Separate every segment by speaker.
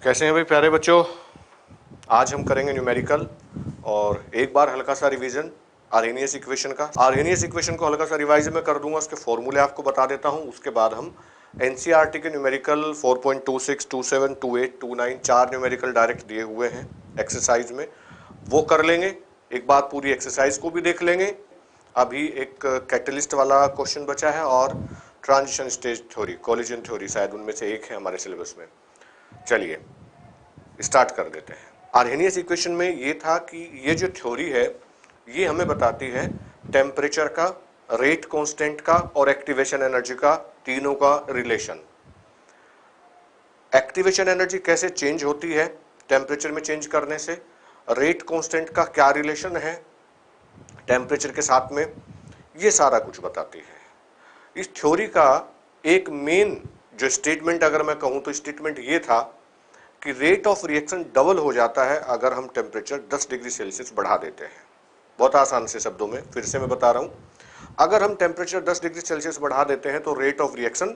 Speaker 1: कैसे हैं भाई प्यारे बच्चों। आज हम करेंगे न्यूमेरिकल और एक बार हल्का सा रिवीजन आर्हेनियस इक्वेशन का। आर्हेनियस इक्वेशन को हल्का सा रिवाइज में कर दूंगा, उसके फॉर्मूले आपको बता देता हूं। उसके बाद हम एनसीईआरटी के न्यूमेरिकल 4.26, 27, 28, 29 4 न्यूमेरिकल डायरेक्ट दिए हुए हैं एक्सरसाइज में, वो कर लेंगे। एक बार पूरी एक्सरसाइज को भी देख लेंगे। अभी एक कैटलिस्ट वाला क्वेश्चन बचा है और transition stage theory, collision theory शायद उनमें से एक है हमारे सिलेबस में। चलिए स्टार्ट कर देते हैं। आर्हेनियस इक्वेशन में ये था कि ये जो थ्योरी है ये हमें बताती है टेम्परेचर का, रेट कांस्टेंट का और एक्टिवेशन एनर्जी का, तीनों का रिलेशन। एक्टिवेशन एनर्जी कैसे चेंज होती है टेम्परेचर में चेंज करने से, रेट कांस्टेंट का क्या रिलेशन है टेम्परेचर के साथ में, ये सारा कुछ बताती है। इस थ्योरी का एक मेन जो स्टेटमेंट अगर मैं कहूं तो स्टेटमेंट ये था कि रेट ऑफ रिएक्शन डबल हो जाता है अगर हम टेम्परेचर 10 डिग्री सेल्सियस बढ़ा देते हैं। बहुत आसान से शब्दों में फिर से मैं बता रहा हूं, अगर हम टेम्परेचर 10 डिग्री सेल्सियस बढ़ा देते हैं तो रेट ऑफ रिएक्शन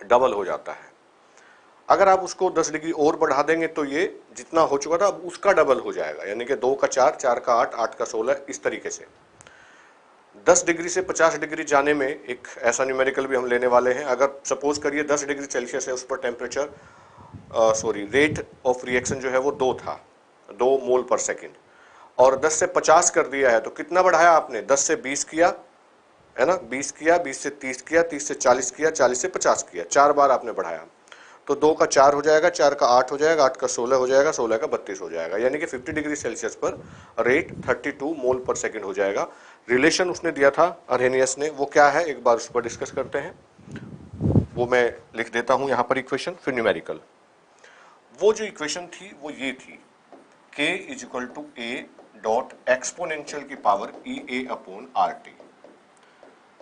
Speaker 1: डबल हो जाता है। अगर आप उसको 10 डिग्री और बढ़ा देंगे तो ये जितना हो चुका था अब उसका डबल हो जाएगा, यानी कि 2 का 4, 4 का 8, 8 का 16, इस तरीके से 10 डिग्री से 50 डिग्री जाने में एक ऐसा न्यूमेरिकल भी हम लेने वाले हैं। अगर सपोज करिए 10 डिग्री सेल्सियस है, उस पर टेम्परेचर रेट ऑफ रिएक्शन जो है वो 2 था, 2 मोल पर सेकेंड, और 10 से 50 कर दिया है तो कितना बढ़ाया आपने, 10 से 20 किया है ना, 20 किया, 20 से 30 किया, 30 से 40 किया, 40 से 50 किया, 4 बार आपने बढ़ाया। तो 2 का 4 हो जाएगा, 4 का 8 हो जाएगा, 8 का 16 हो जाएगा, 16 का 32 हो जाएगा, यानी कि 50 डिग्री सेल्सियस पर रेट 32 मोल पर सेकेंड हो जाएगा। रिलेशन उसने दिया था आर्हेनियस ने, वो क्या है एक बार उस पर डिस्कस करते हैं। वो मैं लिख देता हूं यहां पर इक्वेशन, फिर न्यूमेरिकल। वो जो इक्वेशन थी वो ये थी, k is equal to A dot exponential की power E A upon R T.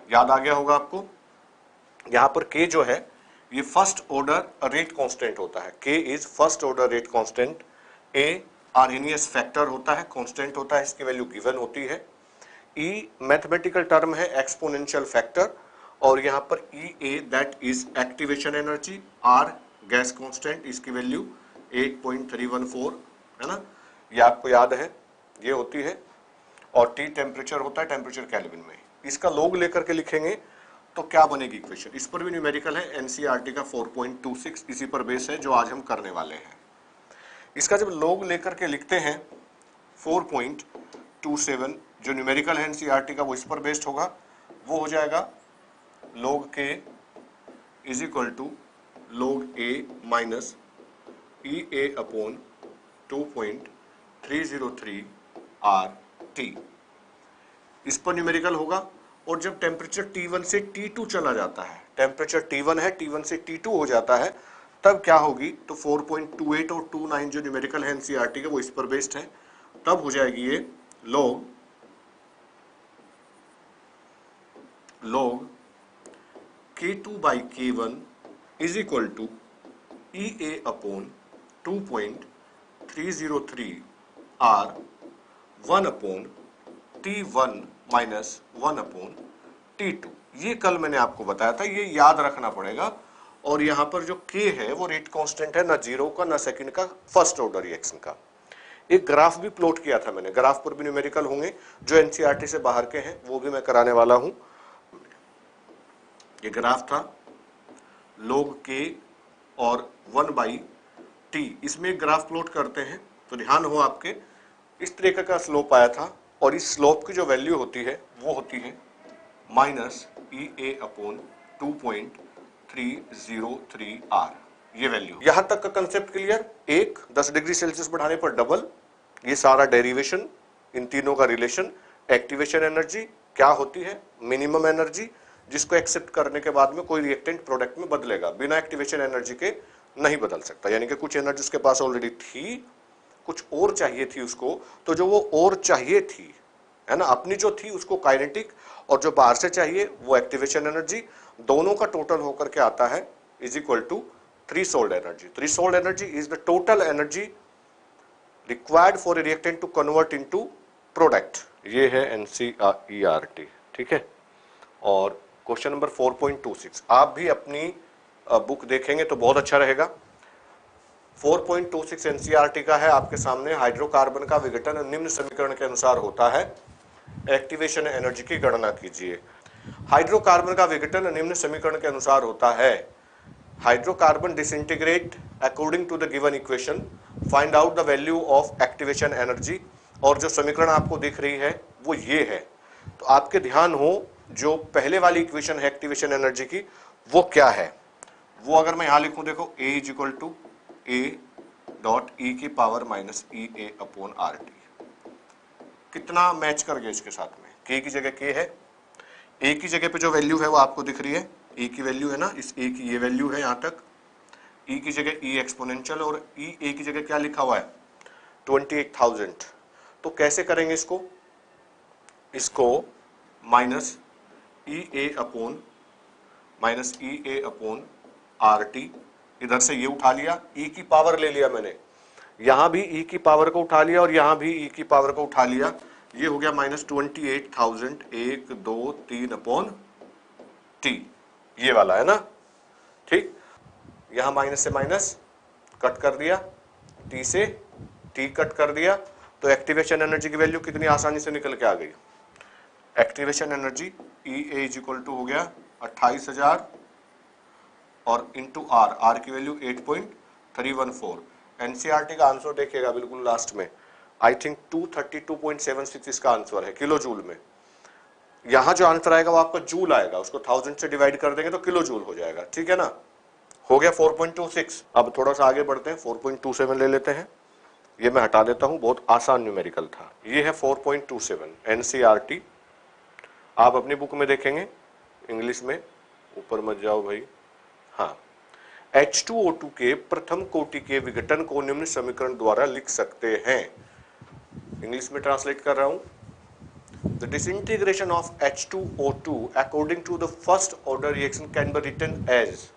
Speaker 1: याद आ गया होगा आपको। यहां पर k जो है ये फर्स्ट ऑर्डर रेट कांस्टेंट होता है, k is first order rate constant, a Arrhenius factor होता है, कांस्टेंट होता है, इसकी वैल्यू गिवन होती है, e मैथमेटिकल टर्म है एक्सपोनेंशियल फैक्टर, और यहां पर E A that is activation energy, r gas constant, इसकी वैल्यू 8.314 है ना, ये आपको याद है ये होती है, और T टेम्परेचर होता है, टेम्परेचर केल्विन में। इसका लॉग लेकर के लिखेंगे तो क्या बनेगी इक्वेशन। इस पर भी न्यूमेरिकल है एनसीईआरटी का 4.26, इसी पर बेस है जो आज हम करने वाले हैं। इसका जब लॉग लेकर के लिखते हैं 4.27 जो न्यूमेरिकल है एनसीईआरटी का वो इस पर बेस्ड होगा, वो हो जाएगा log k is equal to log a minus E A upon 2.303 R T, इस पर न्यूमेरिकल होगा। और जब टेम्परेचर T1 से T2 चला जाता है, टेम्परेचर T1 है, T1 से T2 हो जाता है, तब क्या होगी, तो 4.28 और 29 जो न्यूमेरिकल है एनसीईआरटी का वो इस पर बेस्ड है, तब हो जाएगी ये log K2 by K1 is equal to E A upon 2.303 R 1 upon T1 minus 1 upon T2। ये कल मैंने आपको बताया था, ये याद रखना पड़ेगा। और यहां पर जो K है वो रेट कांस्टेंट है, ना जीरो का ना सेकंड का, फर्स्ट ऑर्डर रिएक्शन का। एक ग्राफ भी प्लॉट किया था मैंने, ग्राफ पर भी न्यूमेरिकल होंगे जो एनसीईआरटी से बाहर के हैं, वो भी मैं कराने वाला हूं। ये ग्राफ था log K और 1 बाई T, इसमें एक ग्राफ प्लॉट करते हैं तो ध्यान हो आपके, इस तरीके का स्लोप आया था, और इस स्लोप की जो वैल्यू होती है वो होती है minus E A upon 2.303 R, ये वैल्यू। यहां तक का कंसेप्ट क्लियर। एक 10 डिग्री सेल्सियस बढ़ाने पर डबल, ये सारा डेरिवेशन, इन तीनों का रिलेशन। एक्टिवेशन एनर्जी क्या होती है, मिनिमम एनर्जी जिसको एक्सेप्ट करने के बाद में कोई रिएक्टेंट प्रोडक्ट में बदलेगा, बिना एक्टिवेशन एनर्जी के नहीं बदल सकता, यानी कि कुछ एनर्जी उसके पास ऑलरेडी थी, कुछ और चाहिए थी उसको, तो जो वो और चाहिए थी है ना, अपनी जो थी उसको काइनेटिक, और जो बाहर से चाहिए वो एक्टिवेशन एनर्जी, दोनों का टोटल होकर के आता है is equal to threshold energy. Threshold energy is the total energy required for a reactant to convert into product. ये है एनसीईआरटी, ठीक है। और क्वेश्चन नंबर 4.26 आप भी अपनी बुक देखेंगे तो बहुत अच्छा रहेगा। 4.26 एनसीईआरटी का है आपके सामने। हाइड्रोकार्बन का विघटन निम्न समीकरण के अनुसार होता है। एक्टिवेशन एनर्जी की गणना कीजिए। हाइड्रोकार्बन का विघटन निम्न समीकरण के अनुसार होता है। Hydrocarbon disintegrate according to the given equation, find out the value of activation energy. और जो समीकरण आपको दिख रही है वो ये है। तो आपके ध्यान हो जो पहले वाली इक्वेशन है एक्टिवेशन एनर्जी की वो क्या है, वो अगर मैं यहां लिखूं, देखो A is equal to A dot e की power minus E A upon R T. कितना मैच कर गया इसके साथ में, K की जगह K है, A की जगह पे जो वैल्यू है वो आपको दिख रही है, A की वैल्यू है ना, इस A की ये वैल्यू है यहाँ तक, E की जगह E एक्सपोनेंशियल और E A की जगह क्या लिखा हुआ है 28,000। तो कैसे करेंगे इसको minus E A upon R T, इधर से ये उठा लिया, E की पावर ले लिया मैंने, यहां भी E की पावर को उठा लिया और यहां भी E की पावर को उठा लिया, ये हो गया माइनस 28,000 1 2 3 अपॉन टी, ये वाला है ना, ठीक। यहां माइनस से माइनस कट कर दिया, टी से टी कट कर दिया, तो एक्टिवेशन एनर्जी की वैल्यू कितनी आसानी से निकल के आ गई। Activation energy E A is equal to हो गया 28,000 और इंटू आर, आर की वैल्यू 8.314। एनसीईआरटी का आंसर देखिएगा बिल्कुल लास्ट में, आई थिंक 232.76 इसका आंसर है किलो जूल में। यहां जो आंसर आएगा वो आपका जूल आएगा, उसको 1000 से डिवाइड कर देंगे तो किलो जूल हो जाएगा, ठीक है ना। हो गया 4.26। अब थोड़ा सा आगे बढ़ते हैं, 4.27 ले लेते हैं, ये मैं हटा देता हूं, बहुत आसान न्यूमेरिकल था। ये है 4.27 एनसीईआरटी, आप अपनी बुक में देखेंगे इंग्लिश में, ऊपर मत जाओ भाई, हाँ। H2O2 के प्रथम कोटि के विघटन को निम्न समीकरण द्वारा लिख सकते हैं। इंग्लिश में ट्रांसलेट कर रहा हूं, The disintegration of H2O2 according to the first order reaction can be written as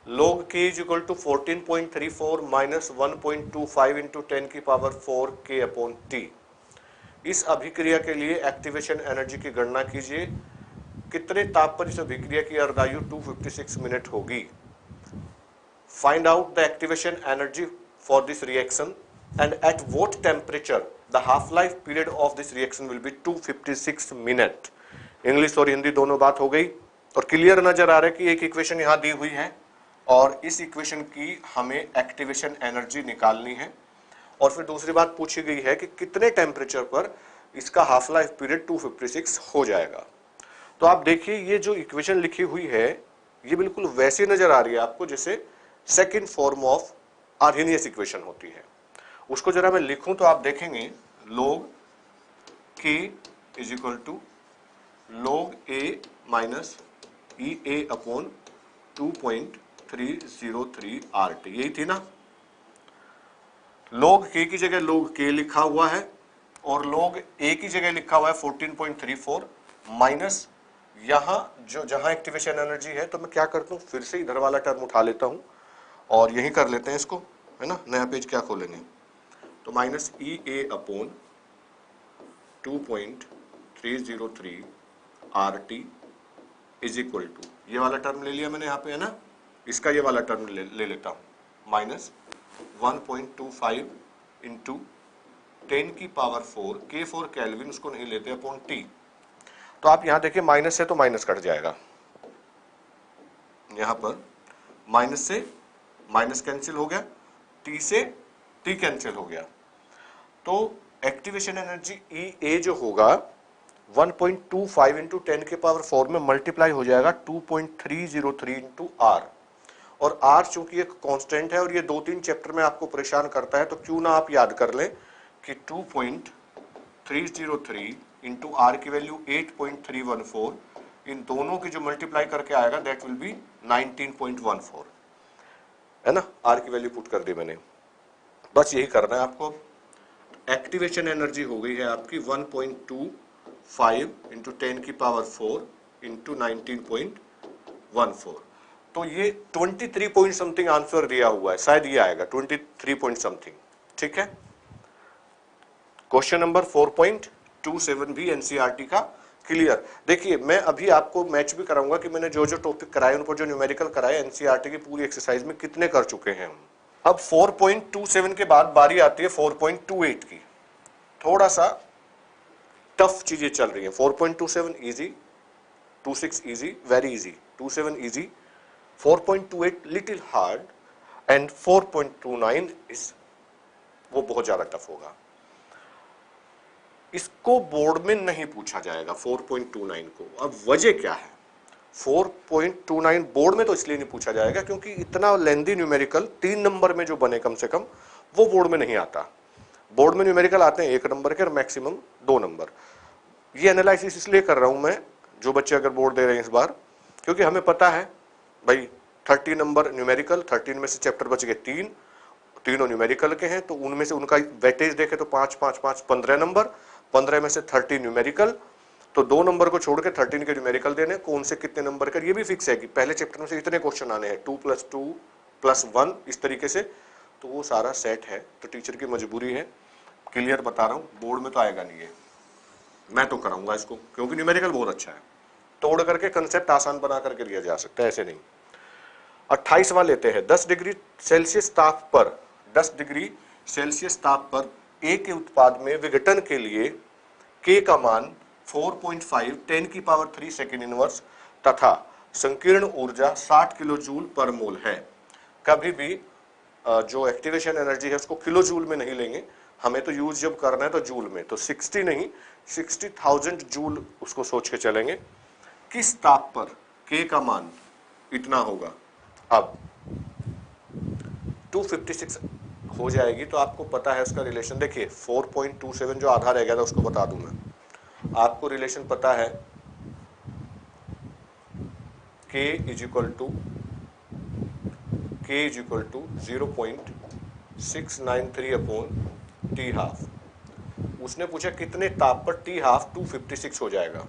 Speaker 1: log K is equal to 14.34 minus 1.25 into 10 की पावर 4 K upon T। इस अभिक्रिया के लिए एक्टिवेशन एनर्जी की गणना कीजिए। कितने ताप पर इस अभिक्रिया की अर्धायु 256 मिनट होगी। Find out the activation energy for this reaction and at what temperature the half life period of this reaction will be 256 minute. English और हिंदी दोनों बात हो गई और क्लियर नजर आ रहा है कि एक इक्वेशन यहां दी हुई है और इस इक्वेशन की हमें एक्टिवेशन एनर्जी निकालनी है और फिर दूसरी बात पूछी गई है कि कितने टेम्परेचर पर इसका हाफ लाइफ पीरियड 256 हो जाएगा। तो आप देखिए ये जो इक्वेशन लिखी हुई है ये बिल्कुल वैसी नजर आ रही है आपको जैसे second form of Arrhenius equation होती है। उसको जरा मैं लिखूं तो आप देखेंगे log K is equal to log A minus E A upon 2.303 RT, यही थी ना। log K की जगह log K लिखा हुआ है और log A की जगह लिखा हुआ है 14.34 माइनस यहां जो जहां एक्टिवेशन एनर्जी है, तो मैं क्या करता हूं फिर से इधर वाला टर्म उठा लेता हूं और यही कर लेते हैं इसको, है ना। नया पेज क्या खोलेंगे, तो minus E A upon 2.303 RT is equal to, ये वाला टर्म ले लिया मैंने यहाँ पे, है ना, इसका ये वाला टर्म ले लेता हूँ, माइनस 1.25 इंटू 10 की पावर 4 K4 केल्विन, उसको नहीं लेते, अपॉन T। तो आप यहां देखिए माइनस से तो माइनस कट जाएगा, यहां पर माइनस से माइनस कैंसिल हो गया, T से T कैंसिल हो गया, तो एक्टिवेशन एनर्जी ई ए जो होगा 1.25 इंटू 10 के पावर 4 में मल्टीप्लाई हो जाएगा 2.303 इंटू आर, और आर चूंकि एक कांस्टेंट है और ये 2-3 चैप्टर में आपको परेशान करता है, तो क्यों ना आप याद कर लें कि 2.303 इंटू आर की वैल्यू 8.314, इन दोनों की जो मल्टीप्लाई करके आएगा दैट विल बी 19.14, है ना। आर की वैल्यू पुट कर दी मैंने, बस यही करना है आपको। एक्टिवेशन एनर्जी हो गई है आपकी 1.25 इंटू 10 की पावर 4 इंटू 19.14, तो ये 23 पॉइंट समथिंग आंसर दिया हुआ है, शायद ये आएगा 23 पॉइंट समथिंग, ठीक है। क्वेश्चन नंबर 4.27 भी एनसीईआरटी का क्लियर। देखिए मैं अभी आपको मैच भी कराऊंगा कि मैंने जो जो टॉपिक कराए उन पर जो न्यूमेरिकल कराए एनसीईआरटी की पूरी एक्सरसाइज में कितने कर चुके हैं हम, अब 4.27 के बाद बारी आती है 4.28 की। थोड़ा सा टफ चीजें चल रही हैं। 4.27 easy, 26 easy, very easy, 27 easy, 4.28 little hard and 4.29 is वो बहुत ज्यादा टफ होगा। इसको बोर्ड में नहीं पूछा जाएगा 4.29 को। अब वजह क्या है? 4.29 बोर्ड में तो इसलिए नहीं पूछा जाएगा क्योंकि इतना लेंदी न्यूमेरिकल 3 नंबर में जो बने कम से कम वो बोर्ड में नहीं आता। बोर्ड में न्यूमेरिकल आते हैं 1 नंबर के और मैक्सिमम 2 नंबर। ये एनालिसिस इसलिए कर रहा हूं मैं, जो बच्चे अगर बोर्ड दे रहे हैं इस बार, क्योंकि हमें पता है भाई 30 नंबर न्यूमेरिकल, 13 में से चैप्टर बच गए 3, तीनों न्यूमेरिकल के हैं, तो उनमें से उनका वेटेज देखे तो 5 5 5 15 नंबर, 15 में से 30 न्यूमेरिकल, तो 2 नंबर को छोड़ के 13 के न्यूमेरिकल देने, कौन से कितने नंबर का ये भी फिक्स है कि पहले चैप्टर में से इतने क्वेश्चन आने हैं, 2 + 2 + 1 इस तरीके से, तो वो सारा सेट है। तो टीचर की मजबूरी है, क्लियर बता रहा हूँ, बोर्ड में तो आएगा नहीं है, मैं तो कराऊंगा इसको क्योंकि न्यूमेरिकल बहुत अच्छा है, तोड़ करके कंसेप्ट आसान बना करके लिया जा सकता है, ऐसे नहीं। 28वां लेते हैं। 10 डिग्री सेल्सियस ताप पर, 10 डिग्री सेल्सियस ताप पर ए के उत्पाद में विघटन के लिए के का मान 4.5 10³ सेकेंड इनवर्स तथा संकीर्ण ऊर्जा 60 किलो जूल पर मोल है। कभी भी जो एक्टिवेशन एनर्जी है उसको किलो जूल में नहीं लेंगे, हमें तो यूज जब करना है तो जूल में, तो 60 नहीं 60,000 जूल उसको सोच के चलेंगे। किस ताप पर के का मान इतना होगा? अब 256 हो जाएगी तो आपको पता है उसका रिलेशन। देखिए 4.27 जो आधा रह गया था उसको बता दूं मैं, आपको रिलेशन पता है k is equal to 0.693 upon T half. उसने पूछा कितने ताप पर टी हाफ 256 हो जाएगा,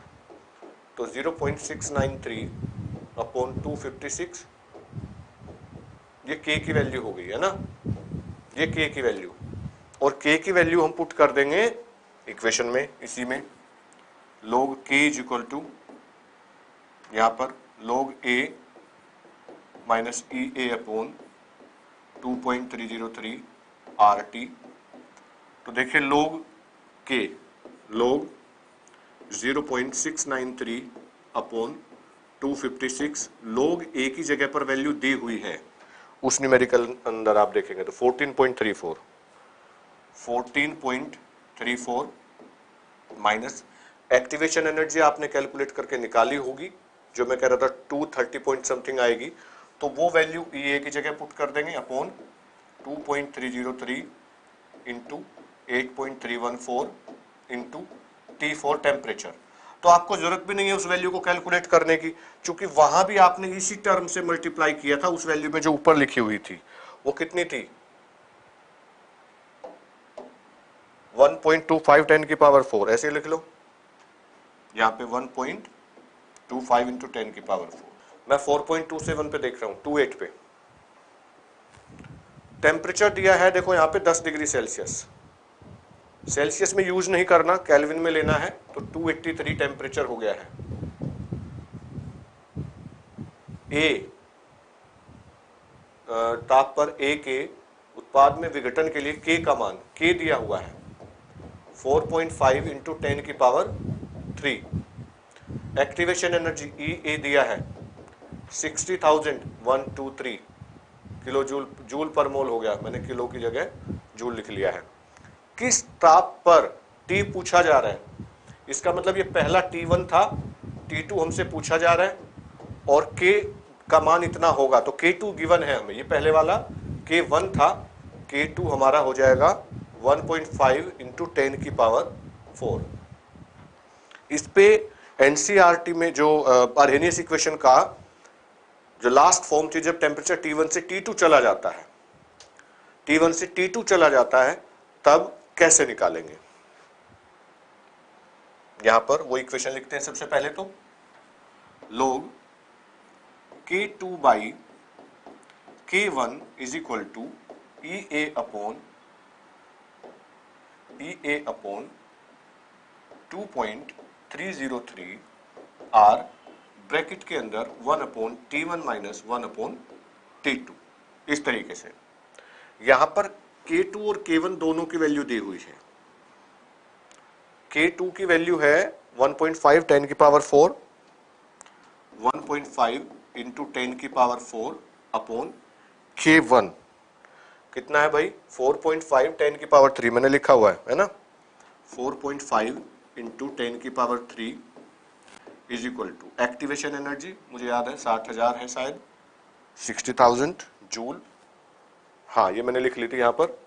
Speaker 1: तो 0.693 अपॉन 256, ये k की वैल्यू हो गई है ना, ये k की वैल्यू, और k की वैल्यू हम पुट कर देंगे इक्वेशन में, इसी में log k is equal to यहां पर log a minus E A upon 2.303 RT। तो देखिए log k log 0.693 अपॉन 256, log a की जगह पर वैल्यू दी हुई है उस न्यूमेरिकल अंदर आप देखेंगे तो 14.34 माइनस एक्टिवेशन एनर्जी आपने कैलकुलेट करके निकाली होगी, जो मैं कह रहा था 230 पॉइंट समथिंग आएगी, तो वो वैल्यू ई की जगह पुट कर देंगे upon 2.303 into 8.314 into T4 temperature. तो आपको जरूरत भी नहीं है उस वैल्यू को कैलकुलेट करने की, क्योंकि वहां भी आपने इसी टर्म से मल्टीप्लाई किया था उस वैल्यू में जो ऊपर लिखी हुई थी, वो कितनी थी 1.25 10⁴, ऐसे लिख लो यहाँ पे 1.25 इंटू 10⁴। मैं 4.27 पे देख रहा हूं, 28 पे टेम्परेचर दिया है, देखो यहाँ पे 10 डिग्री सेल्सियस, सेल्सियस में यूज नहीं करना, केल्विन में लेना है, तो 283 टेम्परेचर हो गया है। ए ताप पर ए के उत्पाद में विघटन के लिए के का मान, के दिया हुआ है 4.5 इंटू 10⁻3, एक्टिवेशन एनर्जी ई ए दिया है 60,123 किलो जूल, जूल पर मोल हो गया, मैंने किलो की जगह जूल लिख लिया है। किस ताप पर T पूछा जा रहा है, इसका मतलब ये पहला T1 था, T2 हमसे पूछा जा रहा है और K का मान इतना होगा, तो K2 गिवन है हमें, ये पहले वाला K1 था, K2 हमारा हो जाएगा 1.5 इंटू 10⁴। इस पे एनसीईआरटी में जो आर्हेनियस इक्वेशन का जो लास्ट फॉर्म थी, जब टेम्परेचर T1 से T2 चला जाता है, T1 से T2 चला जाता है, तब कैसे निकालेंगे? यहां पर वो इक्वेशन लिखते हैं सबसे पहले तो log K2 by K1 is equal to E A upon 2.303 R bracket के अंदर 1/T1 माइनस 1/T2, इस तरीके से। यहां पर K2 और K1 दोनों की वैल्यू दी हुई है। K2 की वैल्यू है 1.5 10 की पावर 4, 1.5 इंटू 10 की पावर 4 अपॉन K1 कितना है भाई 4.5 10 की पावर 3 मैंने लिखा हुआ है ना, 4.5 इंटू 10 की power 3 is equal to activation energy मुझे याद है 60,000 है शायद, 60,000 जूल। हाँ ये मैंने लिख ली थी यहां पर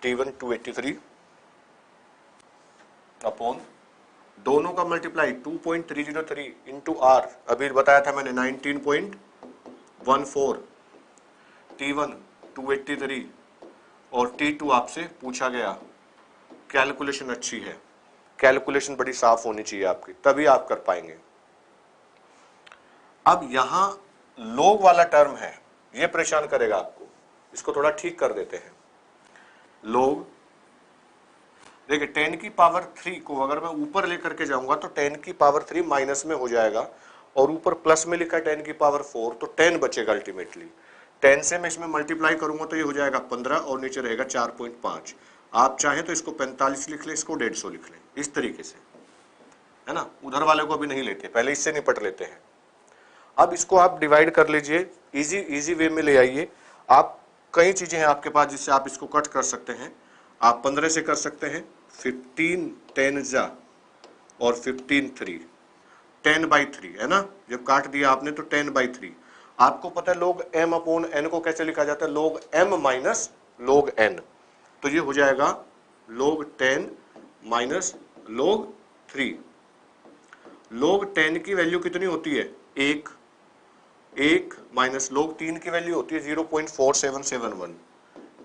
Speaker 1: T1 283 अपॉन दोनों का मल्टीप्लाई 2.303 इंटू आर, अभी बताया था मैंने 19.14, T1 283 और T2 आपसे पूछा गया। कैलकुलेशन अच्छी है, कैलकुलेशन बड़ी साफ होनी चाहिए आपकी, तभी आप कर पाएंगे। अब यहां लोग वाला टर्म है, ये परेशान करेगा आपको, इसको थोड़ा ठीक कर देते हैं। लोग देखिए 10 की पावर 3 को अगर मैं ऊपर लेकर के जाऊंगा तो 10 की पावर 3 माइनस में हो जाएगा और ऊपर प्लस में लिखा है 10 की पावर 4, तो 10 बचेगा अल्टीमेटली। 10 से मैं इसमें मल्टीप्लाई करूंगा तो ये हो जाएगा 15 और नीचे रहेगा 4.5। आप चाहें तो इसको 45 लिख लें, इसको 150 लिख लें, इस तरीके से, है ना। उधर वाले को अभी नहीं लेते, पहले इससे निपट लेते हैं। अब इसको आप डिवाइड कर लीजिए, इजी वे में ले आइए। आप कई चीजें हैं आपके पास जिससे आप इसको कट कर सकते हैं। आप 15 से कर सकते हैं, 15 10 जा और 15 3, 10/3 है ना। जब काट दिया आपने तो 10/3। आपको पता है लोग m अपॉन n को कैसे लिखा जाता है, लोग m माइनस लोग n, तो ये हो जाएगा लोग 10 माइनस लोग 3। लोग 10 की वैल्यू कितनी होती है 1 माइनस लोग 3 की वैल्यू होती है 0.4771,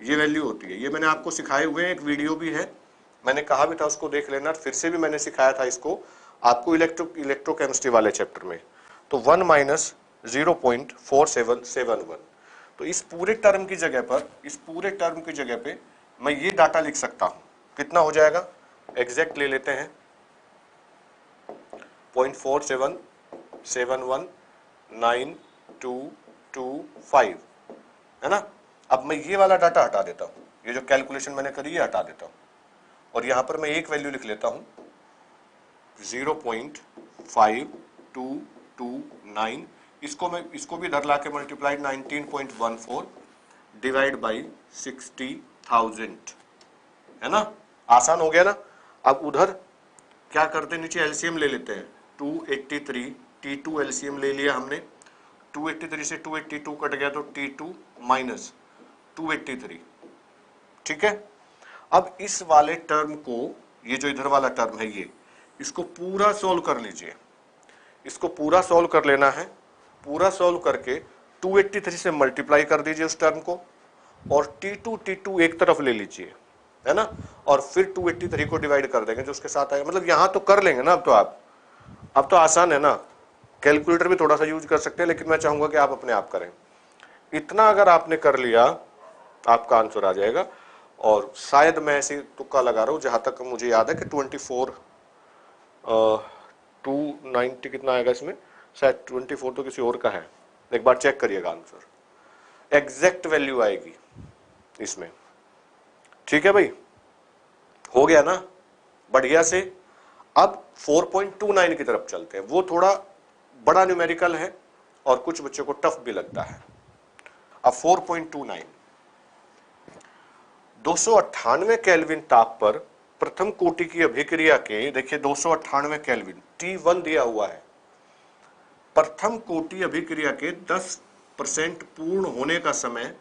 Speaker 1: ये वैल्यू होती है। ये मैंने आपको सिखाए हुए एक वीडियो भी है, मैंने कहा भी था उसको देख लेना, फिर से भी मैंने सिखाया था इसको आपको इलेक्ट्रोकेमिस्ट्री वाले चैप्टर में। तो 1 माइनस 0.4771, तो इस पूरे टर्म की जगह पे मैं ये डाटा लिख सकता हूं, कितना हो जाएगा एग्जैक्ट ले लेते हैं 0.47719225 है ना। अब मैं ये वाला डाटा हटा देता हूं, ये जो कैलकुलेशन मैंने करी है हटा देता हूं और यहां पर मैं एक वैल्यू लिख लेता हूं 0.5229, इसको भी इधर लाके मल्टीप्लाइड 19.14 डिवाइड बाई 60,000 है ना। आसान हो गया ना। अब उधर क्या करते हैं, नीचे एलसीएम ले लेते हैं 283, T2 एलसीएम ले लिया हमने, 283 से 282 कट गया तो T2 माइनस 283, ठीक है। अब इस वाले टर्म को, ये जो इधर वाला टर्म है ये, इसको पूरा सोल्व कर लीजिए, इसको पूरा सोल्व कर लेना है। पूरा सोल्व करके 283 से मल्टीप्लाई कर दीजिए उस टर्म को और T2 एक तरफ ले लीजिए, है ना, और फिर 283 को डिवाइड कर देंगे जो उसके साथ आएगा। मतलब यहां तो कर लेंगे ना अब तो आप, अब तो आसान है ना। कैलकुलेटर भी थोड़ा सा यूज कर सकते हैं लेकिन मैं चाहूंगा कि आप अपने आप करें। इतना अगर आपने कर लिया आपका आंसर आ जाएगा। और शायद मैं ऐसे तुक्का लगा रहा हूं, जहां तक मुझे याद है कि 290 कितना आएगा इसमें, शायद 24 तो किसी और का है, एक बार चेक करिएगा आंसर, एग्जैक्ट वैल्यू आएगी इसमें। ठीक है भाई, हो गया ना बढ़िया से। अब 4.29 की तरफ चलते हैं, वो थोड़ा बड़ा न्यूमेरिकल है और कुछ बच्चों को टफ भी लगता है। अब 4.29, 298 केल्विन ताप पर प्रथम कोटि की अभिक्रिया के, देखिए 298 केल्विन T1 दिया हुआ है, प्रथम कोटि अभिक्रिया के 10% पूर्ण होने का समय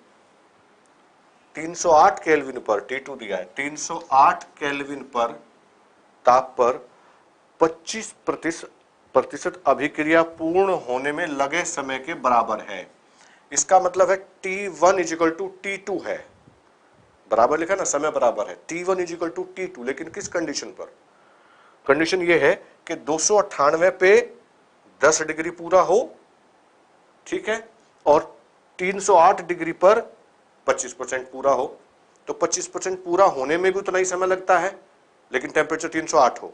Speaker 1: 308 केल्विन पर, T2 दिया है 308 केल्विन पर ताप पर 25% अभिक्रिया पूर्ण होने में लगे समय के बराबर है। इसका मतलब है T1 इजिकल टू T2 है, बराबर लिखा ना, समय बराबर है T1 इजिकल टू T2, लेकिन किस कंडीशन पर, कंडीशन ये है कि 298 पे 10 डिग्री पूरा हो, ठीक है, और 308 डिग्री पर 25% पूरा हो। तो 25% पूरा होने में भी उतना ही समय लगता है लेकिन टेम्परेचर 308 हो,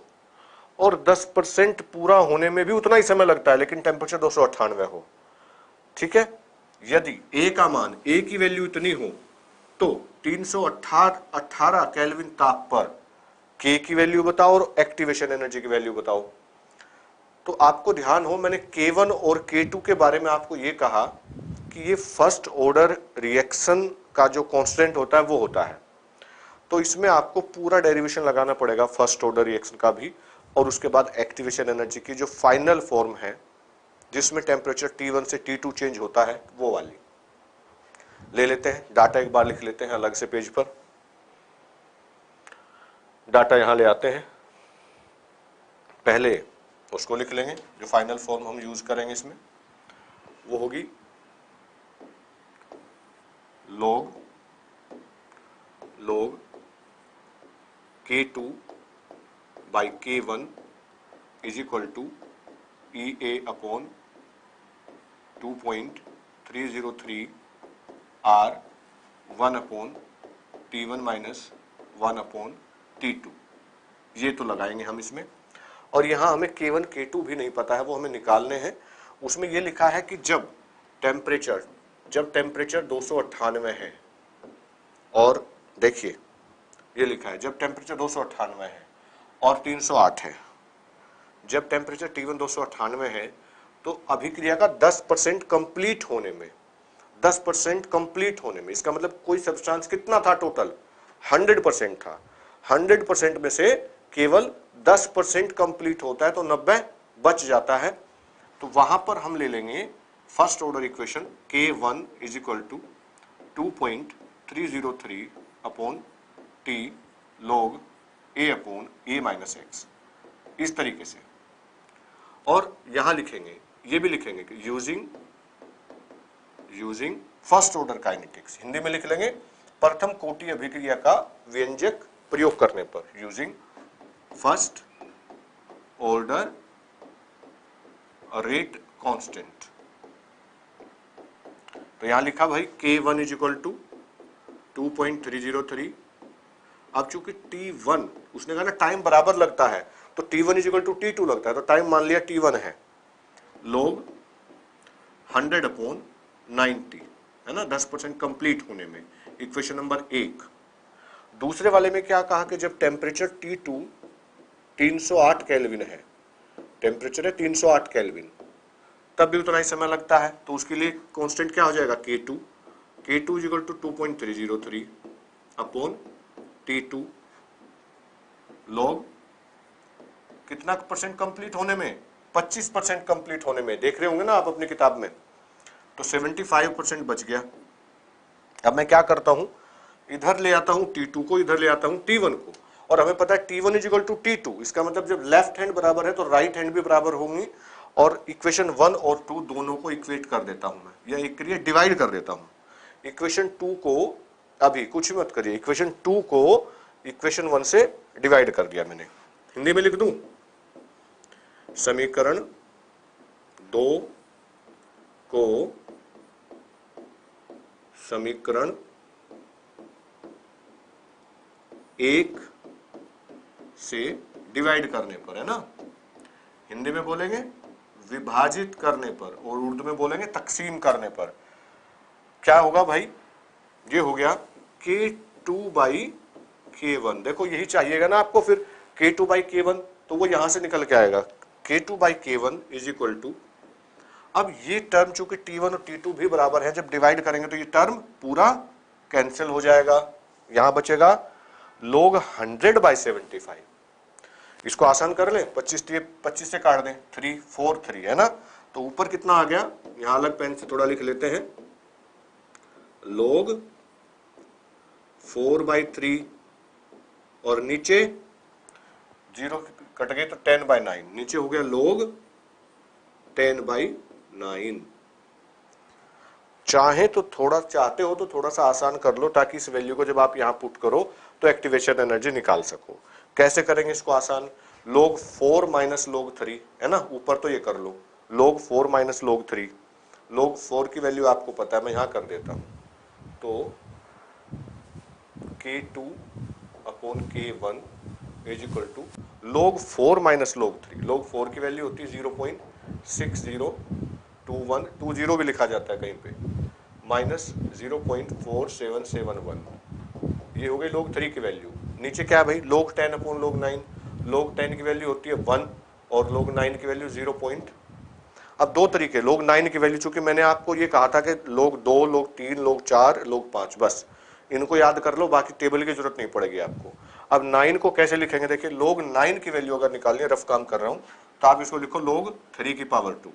Speaker 1: और 10% पूरा होने में भी उतना ही समय लगता है लेकिन टेम्परेचर 298 हो, ठीक है। यदि A का मान, A की वैल्यू इतनी हो तो 318 केल्विन ताप पर K की वैल्यू बताओ और एक्टिवेशन एनर्जी की वैल्यू बताओ। तो आपको ध्यान हो, मैंने K1 और K2 के बारे में आपको ये कहा कि ये फर्स्ट ऑर्डर रिएक्शन का जो कांस्टेंट होता है वो होता है। तो इसमें आपको पूरा डेरिवेशन लगाना पड़ेगा फर्स्ट ऑर्डर रिएक्शन का भी, और उसके बाद एक्टिवेशन एनर्जी की जो फाइनल फॉर्म है जिसमें टेम्परेचर T1 से T2 चेंज होता है वो वाली ले लेते हैं। डाटा एक बार लिख लेते हैं अलग से पेज पर। डाटा यहां ले आते हैं, पहले उसको लिख लेंगे जो फाइनल फॉर्म हम यूज करेंगे इसमें, वो होगी log K2 by K1 is equal to EA upon 2.303 R 1 upon T1 minus 1 upon T2। ये तो लगाएंगे हम इसमें, और यहाँ हमें K1 K2 भी नहीं पता है, वो हमें निकालने हैं। उसमें ये लिखा है कि जब टेम्परेचर 298 है, और देखिए ये लिखा है जब टेम्परेचर 298 है और 308 है, जब टेम्परेचर T1 298 है तो अभिक्रिया का 10% कंप्लीट होने में, 10% कंप्लीट होने में, इसका मतलब कोई सब्सटेंस कितना था टोटल, 100% था, 100% में से केवल 10% कंप्लीट होता है तो 90 बच जाता है। तो वहां पर हम ले लेंगे first order equation K1 is equal to 2.303 upon T log A upon A minus X, इस तरीके से। और यहां लिखेंगे, ये भी लिखेंगे कि using first order kinetics, Hindi में लिख लेंगे प्रथम कोटि अभिक्रिया का व्यंजक प्रयोग करने पर, using first order rate constant. तो यहां लिखा भाई K1 इज इक्वल टू 2.303। अब चूंकि T1 उसने कहा ना टाइम बराबर लगता है, तो T1 is equal to T2 लगता है, तो टाइम मान लिया T1 है, log 100 अपॉन 90 है ना, 10% कंप्लीट होने में, इक्वेशन नंबर 1। दूसरे वाले में क्या कहा कि जब टेम्परेचर T2 308 केल्विन है, टेम्परेचर है 308 केल्विन, तब भी उतना ही समय लगता है, तो उसके लिए कांस्टेंट क्या हो जाएगा K2 is equal to 2.303 upon T2 log कितना परसेंट कंप्लीट होने में, 25% कंप्लीट होने में, देख रहे होंगे ना आप अपनी किताब में, तो 75% बच गया। अब मैं क्या करता हूं, इधर ले आता हूं T2 को, इधर ले आता हूं T1 को, और हमें पता है T1 is equal to T2, इसका मतलब जब लेफ्ट हैंड बराबर है तो राइट हैंड भी बराबर होंगी, और इक्वेशन 1 और 2 दोनों को इक्वेट कर देता हूं मैं, या एक करिए डिवाइड कर देता हूं। इक्वेशन 2 को अभी कुछ मत करिए, इक्वेशन 2 को इक्वेशन 1 से डिवाइड कर दिया मैंने, हिंदी में लिख दूं, समीकरण 2 को समीकरण 1 से डिवाइड करने पर, है ना, हिंदी में बोलेंगे विभाजित करने पर, और उर्दू में बोलेंगे तकसीम करने पर, क्या होगा भाई, ये हो गया K2 बाई K1। देखो यही चाहिएगा ना आपको, फिर K2 बाई K1, तो वो यहां से निकल के आएगा K2 by K1 is equal to, अब ये टर्म चूंकि T1 और T2 भी बराबर है, जब डिवाइड करेंगे तो ये टर्म पूरा कैंसिल हो जाएगा, यहां बचेगा log 100 बाई 75। इसको आसान कर लें, 25 से काट दें, 3 4 3 है ना, तो ऊपर कितना आ गया, यहां अलग पेन से थोड़ा लिख लेते हैं, log 4 बाई 3, और नीचे 0 कट गए तो 10 बाई 9, नीचे हो गया log 10 बाई 9। चाहते हो तो थोड़ा सा आसान कर लो, ताकि इस वैल्यू को जब आप यहां पुट करो तो एक्टिवेशन एनर्जी निकाल सको। कैसे करेंगे इसको आसान, log 4 माइनस log 3 है ना, ऊपर तो ये कर लो, log 4 माइनस log 3, log 4 की वैल्यू आपको पता है, मैं यहां कर देता हूं, तो K2 upon K1 is equal to log 4 minus log 3, log 4 की वैल्यू होती है 0.6021, 20 भी लिखा जाता है कहीं पे, माइनस 0.4771, ये हो गई log 3 की वैल्यू। नीचे क्या है भाई, log 10 अपॉन log 9, log 10 की वैल्यू होती है 1 और log 9 की वैल्यू 0. अब दो तरीके, log 9 की वैल्यू, चूंकि मैंने आपको ये कहा था कि log 2, log 3, log 4, log 5, बस इनको याद कर लो, बाकी टेबल की जरूरत नहीं पड़ेगी आपको। अब 9 को कैसे लिखेंगे, देखिए log 9 की वैल्यू अगर निकालनी है, रफ काम कर रहा हूं, तो आप इसको लिखो log 3 की पावर 2,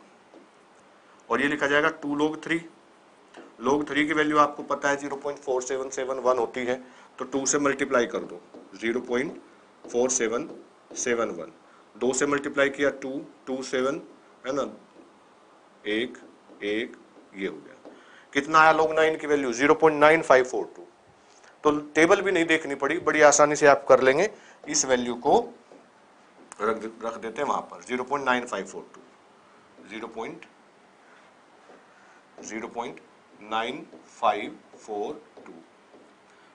Speaker 1: और ये लिखा जाएगा 2 log 3। log 3 की वैल्यू आपको पता है 0.4771 होती है, तो 2 से मल्टीप्लाई कर दो, 0.4771, 2 से मल्टीप्लाई किया 2, 2 7 है ना, 1 1, ये हो गया। कितना आया log 9 की वैल्यू, 0.9542। तो टेबल भी नहीं देखनी पड़ी, बड़ी आसानी से आप कर लेंगे। इस वैल्यू को रख देते हैं वहां पर 0.9542, 0.9542,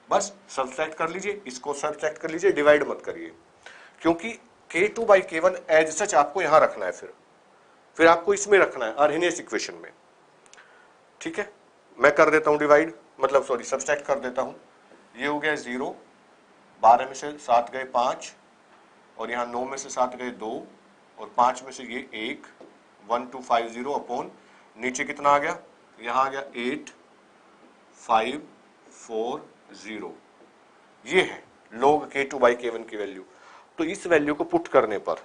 Speaker 1: बस सब्ट्रैक्ट कर लीजिए, इसको सब्ट्रैक्ट कर लीजिए, डिवाइड मत करिए, क्योंकि K2/K1 एज सच आपको यहां रखना है, फिर आपको इसमें रखना है, अर्हेनियस इक्वेशन में। ठीक है, मैं कर देता हूं डिवाइड, मतलब सॉरी सब्ट्रैक्ट कर देता हूं। ये हो गया 0, 12 में से 7 गए 5, और यहाँ 9 में से 7 गए 2, और 5 में से ये 1, 1250 अपॉन नीचे कितना आ गया, यहाँ आ गया 8540। ये है log K2/K1 की वैल्यू। तो इस वैल्यू को पुट करने पर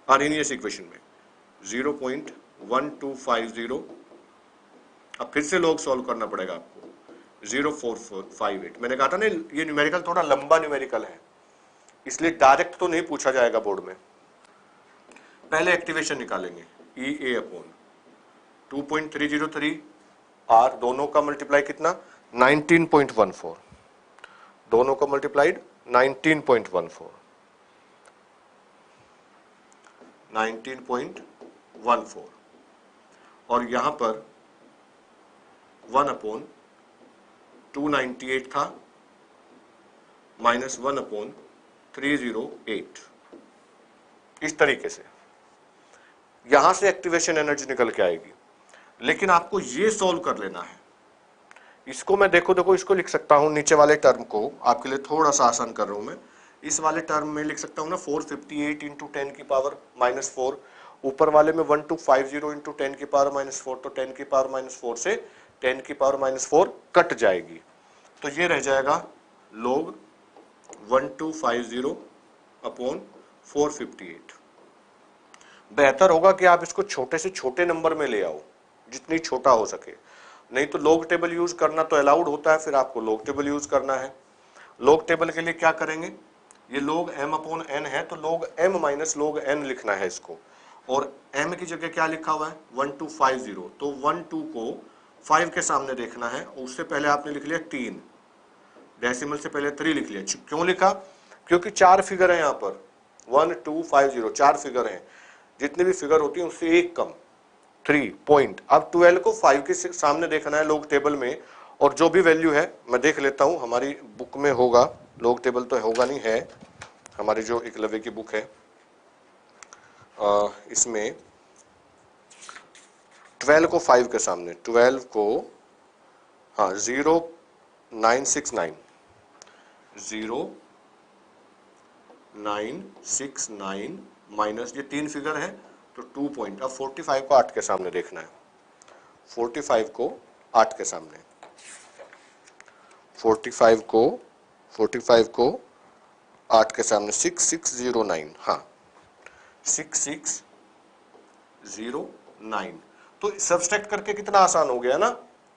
Speaker 1: अर्हेनियस इक्वेशन में 0.1250, अब फिर से log सॉल्व करना पड़ेगा आपको, 0.4458। मैंने कहा था ना ये न्यूमेरिकल थोड़ा लंबा न्यूमेरिकल है, इसलिए डायरेक्ट तो नहीं पूछा जाएगा बोर्ड में। पहले एक्टिवेशन निकालेंगे, EA अपॉन 2.303 R, दोनों का मल्टीप्लाई कितना, 19.14, दोनों का मल्टीप्लाइड 19.14, 19.14, और यहां पर 1 अपॉन 298 था, माइनस 1 अपॉन 308। इस तरीके से यहां से एक्टिवेशन एनर्जी निकल के आएगी, लेकिन आपको ये सॉल्व कर लेना है। इसको मैं देखो इसको लिख सकता हूं, नीचे वाले टर्म को आपके लिए थोड़ा सा आसान कर रहा हूं मैं। इस वाले टर्म में लिख सकता हूं ना 458 इंटू 10 की पावर -4, ऊपर वाले में 1250 इंटू 10 की पावर -4, तो 10 की पावर -4 से 10 की पावर -4 कट जाएगी, तो ये रह जाएगा log 1250 अपॉन 458। बेहतर होगा कि आप इसको छोटे से छोटे नंबर में ले आओ, जितनी छोटा हो सके, नहीं तो log टेबल यूज करना तो अलाउड होता है, फिर आपको log टेबल यूज करना है। log टेबल के लिए क्या करेंगे, ये log m अपॉन n है, तो log m minus log n लिखना है इसको, और m की जगह क्या लिखा हुआ है 1250, तो 12 को 5 के सामने देखना है, उससे पहले आपने लिख लिया 3, डेसिमल से पहले 3 लिख लिया। क्यों लिखा, क्योंकि 4 फिगर है यहाँ पर, 1250, 4 फिगर हैं, जितने भी फिगर होती है उससे एक कम 3 पॉइंट। अब 12 को 5 के सामने देखना है log टेबल में, और जो भी वैल्यू है मैं देख लेता हूं, हमारी बुक में होगा, log टेबल तो होगा नहीं, है हमारी जो एकलव्य की बुक है, इसमें 12 को 5 के सामने, 12 को हाँ 0969, 0969 माइनस ये 3 फिगर है, तो 2 पॉइंट। अब 45 को 8 के सामने देखना है, 45 को 8 के सामने, 45 को 8 के सामने 6609, हाँ 6609। तो सब्सट्रैक्ट करके कितना आसान हो गया ना,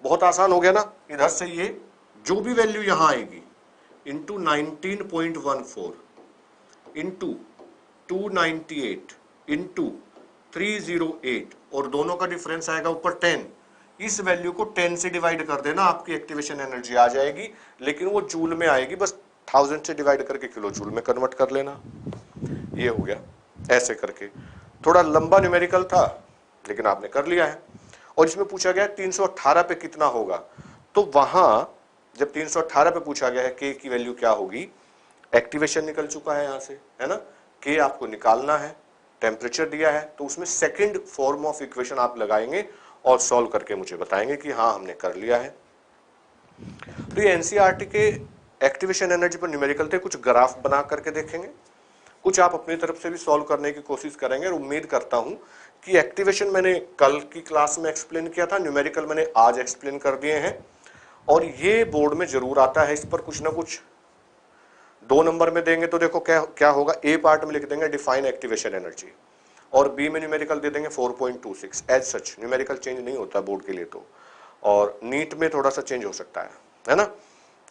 Speaker 1: बहुत आसान हो गया ना। इधर से ये जो भी वैल्यू यहां आएगी इंटू 19.14 इंटू 298 इंटू 308, और दोनों का डिफरेंस आएगा ऊपर 10, इस वैल्यू को 10 से डिवाइड कर देना, आपकी एक्टिवेशन एनर्जी आ जाएगी, लेकिन वो जूल में आएगी, बस 1000 से डिवाइड करके किलो जूल में कन्वर्ट कर लेना। ये हो गया, ऐसे करके। थोड़ा लंबा न्यूमेरिकल था, लेकिन आपने कर लिया है। और इसमें पूछा गया 318 पे कितना होगा, तो वहां जब 318 पे पूछा गया है के की वैल्यू क्या होगी, एक्टिवेशन निकल चुका है यहां से, है ना, के आपको निकालना है, टेम्परेचर दिया है, तो उसमें सेकंड फॉर्म ऑफ इक्वेशन आप लगाएंगे और सॉल्व करके मुझे बताएंगे कि हाँ हमने कर लिया है। तो ये एनसीईआरटी के एक्टिवेशन एनर्जी पर न्यूमेरिकल थे, कुछ ग्राफ बना करके देखेंगे, कुछ आप अपनी तरफ से भी सॉल्व करने की कोशिश करेंगे और उम्मीद करता हूं कि एक्टिवेशन मैंने कल की क्लास में एक्सप्लेन किया था, न्यूमेरिकल मैंने आज एक्सप्लेन कर दिए हैं और ये बोर्ड में जरूर आता है। इस पर कुछ ना कुछ 2 नंबर में देंगे तो देखो क्या क्या होगा, ए पार्ट में लिख देंगे डिफाइन एक्टिवेशन एनर्जी और बी में न्यूमेरिकल दे देंगे 4.26। एज सच न्यूमेरिकल चेंज नहीं होता बोर्ड के लिए तो, और नीट में थोड़ा सा चेंज हो सकता है ना।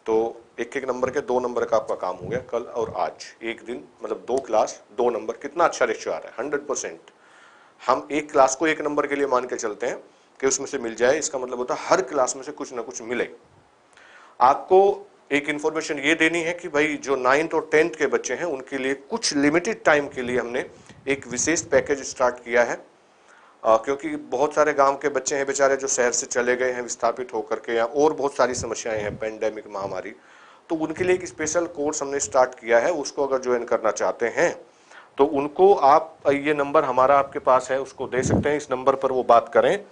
Speaker 1: तो एक एक नंबर के 2 नंबर का आपका काम हो गया कल और आज, एक दिन मतलब 2 क्लास 2 नंबर, कितना अच्छा रेशियो आ रहा है 100%। हम एक क्लास को 1 नंबर के लिए मान के चलते हैं कि उसमें से मिल जाए, इसका मतलब होता है हर क्लास में से कुछ ना कुछ मिले। आपको एक इंफॉर्मेशन ये देनी है कि भाई जो 9th और 10th के बच्चे हैं उनके लिए कुछ लिमिटेड टाइम के लिए हमने एक विशेष पैकेज स्टार्ट किया है, क्योंकि बहुत सारे गांव के बच्चे हैं बेचारे जो शहर से चले गए हैं विस्थापित होकर के, या और बहुत सारी समस्याएं हैं, पेंडेमिक महामारी, तो उनके लिए एक स्पेशल कोर्स हमने स्टार्ट किया है। उसको अगर ज्वाइन करना चाहते हैं तो उनको आप ये नंबर हमारा आपके पास है उसको दे सकते हैं, इस नंबर पर वो बात करें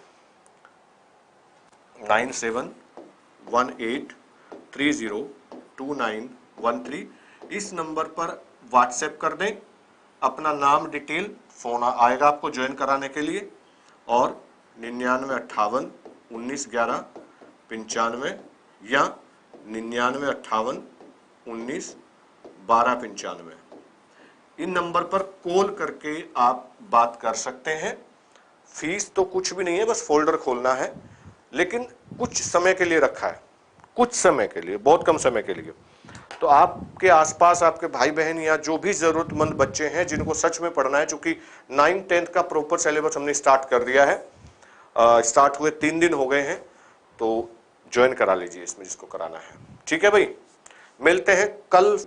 Speaker 1: 9718302913। इस नंबर पर व्हाट्सएप कर दें अपना नाम डिटेल, फोन आएगा आपको ज्वाइन कराने के लिए, और 9958191195 या 9958191295 इन नंबर पर कॉल करके आप बात कर सकते हैं। फीस तो कुछ भी नहीं है, बस फोल्डर खोलना है, लेकिन कुछ समय के लिए रखा है, कुछ समय के लिए, बहुत कम समय के लिए। तो आपके आसपास आपके भाई बहन या जो भी जरूरतमंद बच्चे हैं जिनको सच में पढ़ना है, चूंकि 9th 10th का प्रॉपर सिलेबस हमने स्टार्ट कर दिया है, स्टार्ट हुए 3 दिन हो गए हैं, तो ज्वाइन करा लीजिए इसमें जिसको कराना है। ठीक है भाई, मिलते हैं कल।